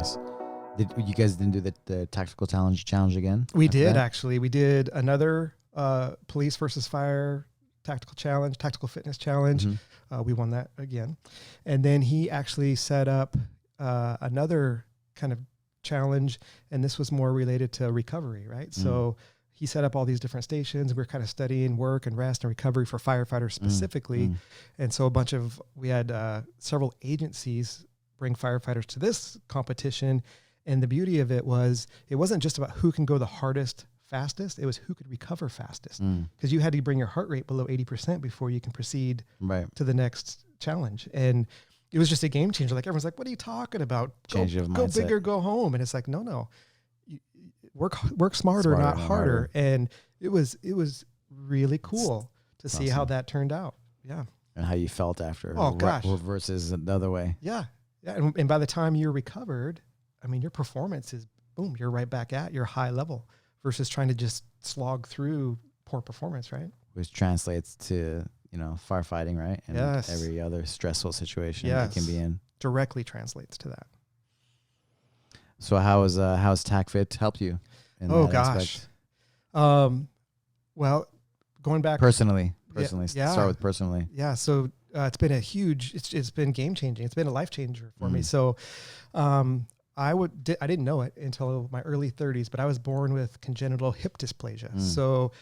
Nice. You guys didn't do the tactical challenge again? We did, actually. We did another police versus fire tactical fitness challenge. Mm-hmm. We won that again. And then he actually set up another kind of challenge, and this was more related to recovery, right? So he set up all these different stations. We were kind of studying work and rest and recovery for firefighters specifically. And so we had several agencies bring firefighters to this competition. And the beauty of it was, it wasn't just about who can go the hardest, fastest. It was who could recover fastest, because you had to bring your heart rate below 80% before you can proceed to the next challenge. And it was just a game changer. Like, everyone's like, what are you talking about? Go big or go home. And it's like, no, work smarter, not harder. And it was really cool to see how that turned out. Yeah. And how you felt after. Oh, gosh. Versus the other way. Yeah. Yeah. And by the time you're recovered, I mean, your performance is boom, you're right back at your high level versus trying to just slog through poor performance, right? Which translates to, firefighting, right? And every other stressful situation you can be in. Directly translates to that. So how's TACFIT helped you in that aspect? Well, going back personally, start with personally. Yeah. So it's been it's been game changing. It's been a life changer for me. So, I didn't know it until my early 30s, but I was born with congenital hip dysplasia. So,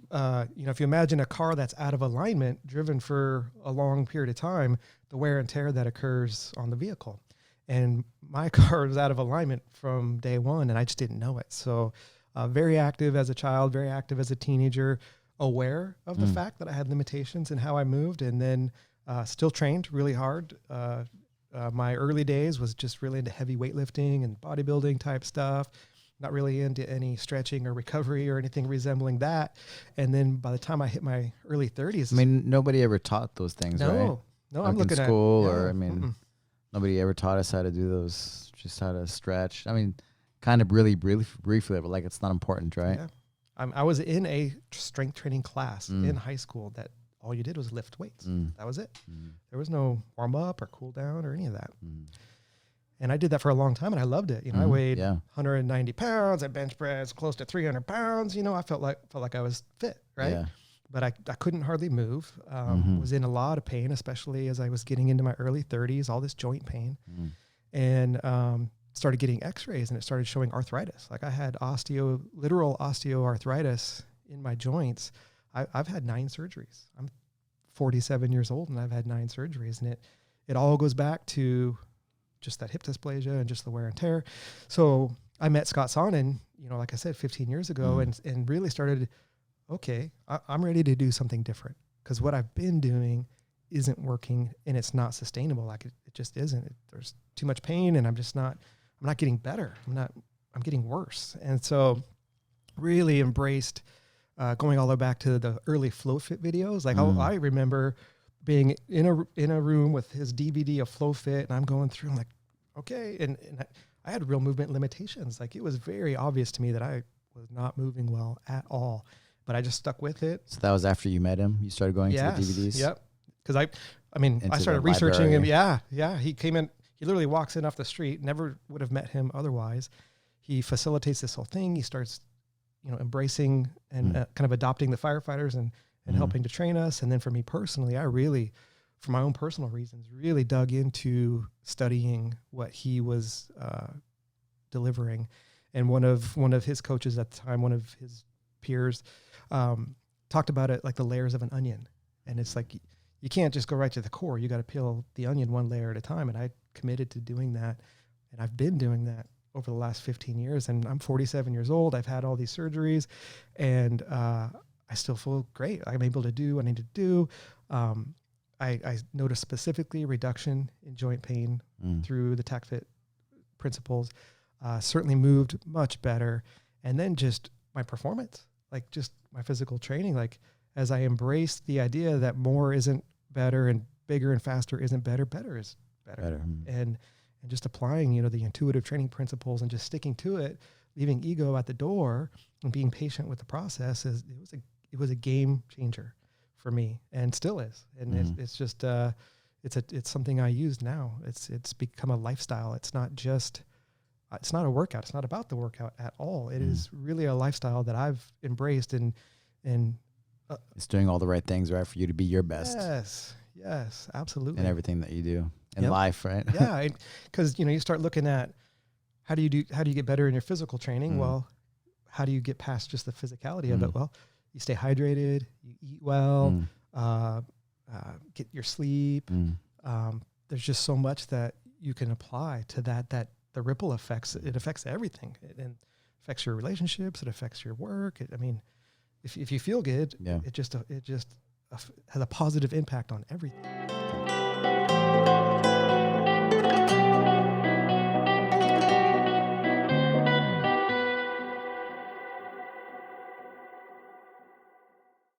if you imagine a car that's out of alignment, driven for a long period of time, the wear and tear that occurs on the vehicle. And my car was out of alignment from day one, and I just didn't know it. So, very active as a child, very active as a teenager, aware of the fact that I had limitations in how I moved, and then still trained really hard. My early days was just really into heavy weightlifting and bodybuilding type stuff, not really into any stretching or recovery or anything resembling that. And then by the time I hit my early 30s, I mean, nobody ever taught those things, right? No, like I'm looking in school, at nobody ever taught us how to do those, just how to stretch. I mean, kind of really briefly, but like it's not important, right? Yeah. I was in a strength training class in high school that all you did was lift weights. That was it. There was no warm up or cool down or any of that. And I did that for a long time, and I loved it. I weighed 190 pounds. I bench press close to 300 pounds. I felt like I was fit, right? Yeah. But I couldn't hardly move. Was in a lot of pain, especially as I was getting into my early 30s, all this joint pain. And started getting x-rays, and it started showing arthritis. Like, I had literal osteoarthritis in my joints. I've had 9 surgeries. I'm 47 years old, and I've had 9 surgeries, and it all goes back to just that hip dysplasia and just the wear and tear. So I met Scott Sonnon, like I said, 15 years ago, and really started, okay, I'm ready to do something different, because what I've been doing isn't working, and it's not sustainable. Like, it just isn't. There's too much pain, and I'm not getting better. I'm getting worse. And so really embraced going all the way back to the early FlowFit videos. Like, I remember being in a room with his DVD of FlowFit, and I'm going through, I'm like, okay. And I had real movement limitations. Like, it was very obvious to me that I was not moving well at all, but I just stuck with it. So that was after you met him? You started going to the DVDs? Yep. Because I started researching him. Yeah. He came in, he literally walks in off the street, never would have met him otherwise. He facilitates this whole thing. He starts, embracing and kind of adopting the firefighters and helping to train us. And then for me personally, I really, for my own personal reasons, really dug into studying what he was delivering. And one of his coaches at the time, one of his peers, talked about it like the layers of an onion. And it's like, you can't just go right to the core. You got to peel the onion one layer at a time. And I committed to doing that. And I've been doing that over the last 15 years. And I'm 47 years old. I've had all these surgeries, and I still feel great. I'm able to do what I need to do. I noticed specifically reduction in joint pain through the TACFIT principles. Certainly moved much better. And then just my performance, like just my physical training, like as I embraced the idea that more isn't better and bigger and faster isn't better, better is better. And just applying, the intuitive training principles and just sticking to it, leaving ego at the door and being patient with the process it was a game changer for me, and still is. And it's just, it's something I use now. It's become a lifestyle. It's not just it's not a workout. It's not about the workout at all. It is really a lifestyle that I've embraced, and it's doing all the right things, right, for you to be your best. Yes, absolutely. In everything that you do in life, right? Yeah, because you start looking at how do you get better in your physical training? Well, how do you get past just the physicality of it? Well, you stay hydrated, you eat well, get your sleep. There's just so much that you can apply to that the ripple effects, it affects everything. It affects your relationships. It affects your work. If you feel good, it just has a positive impact on everything.